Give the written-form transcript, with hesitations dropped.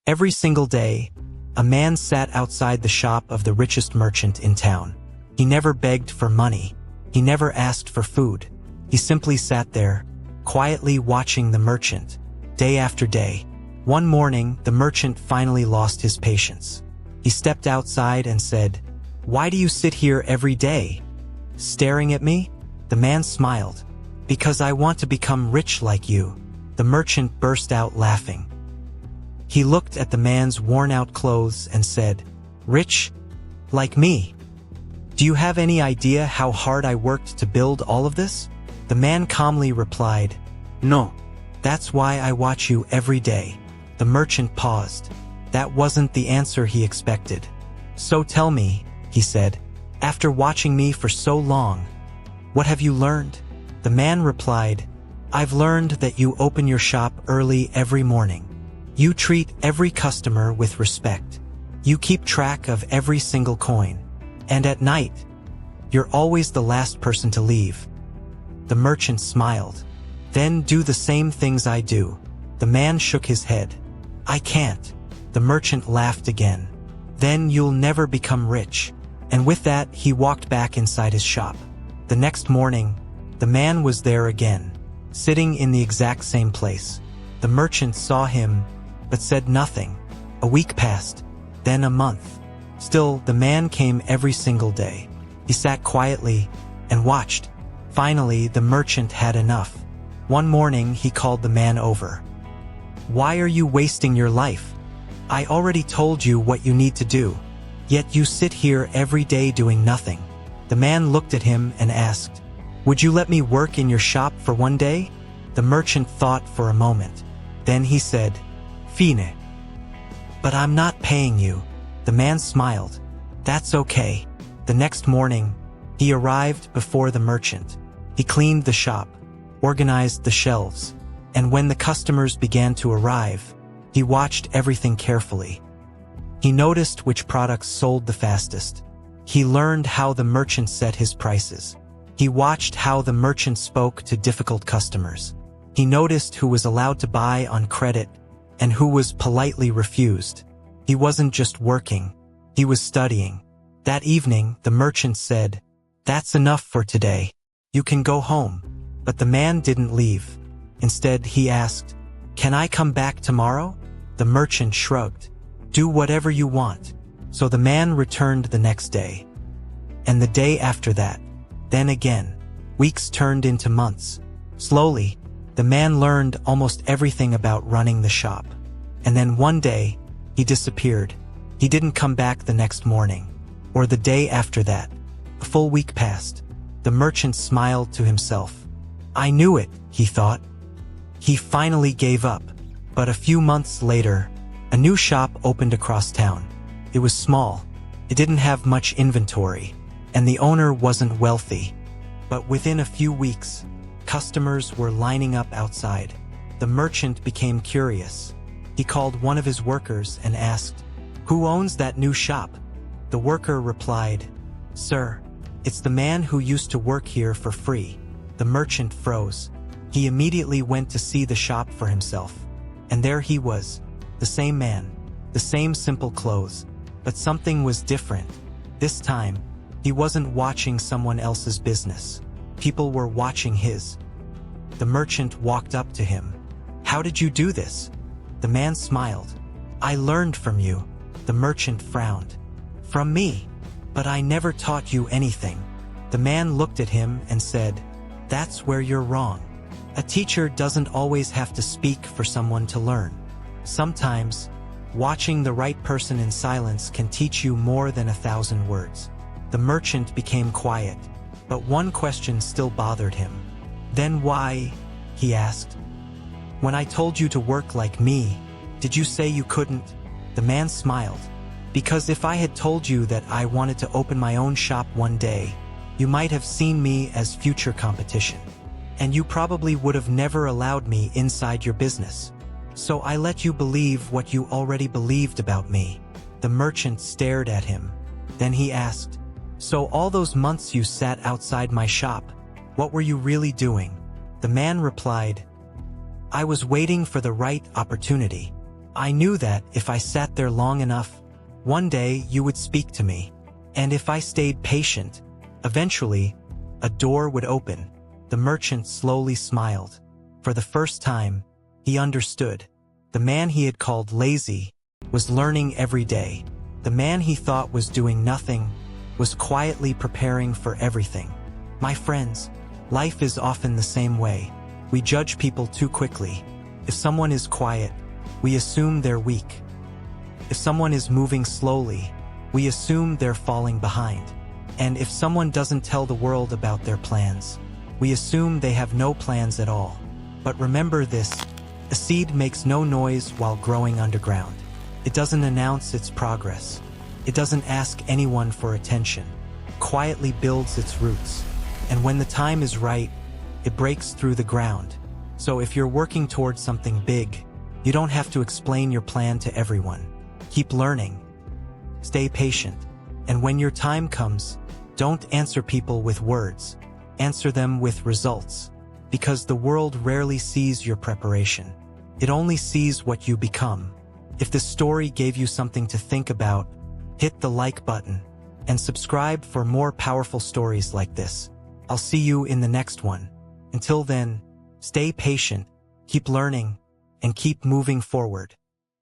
Every single day, a man sat outside the shop of the richest merchant in town. He never begged for money. He never asked for food. He simply sat there, quietly watching the merchant, day after day. One morning, the merchant finally lost his patience. He stepped outside and said, "Why do you sit here every day, staring at me?" The man smiled. "Because I want to become rich like you." The merchant burst out laughing. He looked at the man's worn-out clothes and said, "Rich? Like me? Do you have any idea how hard I worked to build all of this?" The man calmly replied, "No. That's why I watch you every day." The merchant paused. That wasn't the answer he expected. "So tell me," he said, "after watching me for so long, what have you learned?" The man replied, "I've learned that you open your shop early every morning. You treat every customer with respect. You keep track of every single coin. And at night, you're always the last person to leave." The merchant smiled. "Then do the same things I do." The man shook his head. "I can't." The merchant laughed again. "Then you'll never become rich." And with that, he walked back inside his shop. The next morning, the man was there again, sitting in the exact same place. The merchant saw him, but said nothing. A week passed, then a month. Still, the man came every single day. He sat quietly and watched. Finally, the merchant had enough. One morning, he called the man over. "Why are you wasting your life? I already told you what you need to do. Yet you sit here every day doing nothing." The man looked at him and asked, "Would you let me work in your shop for one day?" The merchant thought for a moment. Then he said, "Fine. But I'm not paying you." The man smiled. "That's okay." The next morning, he arrived before the merchant. He cleaned the shop, organized the shelves, and when the customers began to arrive, he watched everything carefully. He noticed which products sold the fastest. He learned how the merchant set his prices. He watched how the merchant spoke to difficult customers. He noticed who was allowed to buy on credit and who was politely refused. He wasn't just working, he was studying. That evening, the merchant said, "That's enough for today. You can go home." But the man didn't leave. Instead, he asked, "Can I come back tomorrow?" The merchant shrugged. "Do whatever you want." So the man returned the next day. And the day after that. Then again. Weeks turned into months. Slowly, the man learned almost everything about running the shop. And then one day, he disappeared. He didn't come back the next morning, or the day after that. A full week passed. The merchant smiled to himself. "I knew it," he thought. He finally gave up. But a few months later, a new shop opened across town. It was small. It didn't have much inventory, and the owner wasn't wealthy. But within a few weeks, customers were lining up outside. The merchant became curious. He called one of his workers and asked, "Who owns that new shop?" The worker replied, "Sir, it's the man who used to work here for free." The merchant froze. He immediately went to see the shop for himself. And there he was, the same man, the same simple clothes. But something was different. This time, he wasn't watching someone else's business. People were watching his. The merchant walked up to him. "How did you do this?" The man smiled. "I learned from you." The merchant frowned. "From me? But I never taught you anything." The man looked at him and said, "That's where you're wrong. A teacher doesn't always have to speak for someone to learn. Sometimes, watching the right person in silence can teach you more than 1,000 words." The merchant became quiet, but one question still bothered him. "Then why?" he asked. "When I told you to work like me, did you say you couldn't?" The man smiled. "Because if I had told you that I wanted to open my own shop one day, you might have seen me as future competition. And you probably would have never allowed me inside your business. So I let you believe what you already believed about me." The merchant stared at him. Then he asked, "So all those months you sat outside my shop, what were you really doing?" The man replied, "I was waiting for the right opportunity. I knew that if I sat there long enough, one day you would speak to me. And if I stayed patient, eventually, a door would open. The merchant slowly smiled. For the first time, he understood. The man he had called lazy was learning every day. The man he thought was doing nothing was quietly preparing for everything. My friends, life is often the same way. We judge people too quickly. If someone is quiet, we assume they're weak. If someone is moving slowly, we assume they're falling behind. And if someone doesn't tell the world about their plans, we assume they have no plans at all. But remember this, a seed makes no noise while growing underground. It doesn't announce its progress. It doesn't ask anyone for attention. It quietly builds its roots. And when the time is right, it breaks through the ground. So if you're working towards something big, you don't have to explain your plan to everyone. Keep learning. Stay patient. And when your time comes, don't answer people with words. Answer them with results. Because the world rarely sees your preparation. It only sees what you become. If this story gave you something to think about, hit the like button and subscribe for more powerful stories like this. I'll see you in the next one. Until then, stay patient, keep learning, and keep moving forward.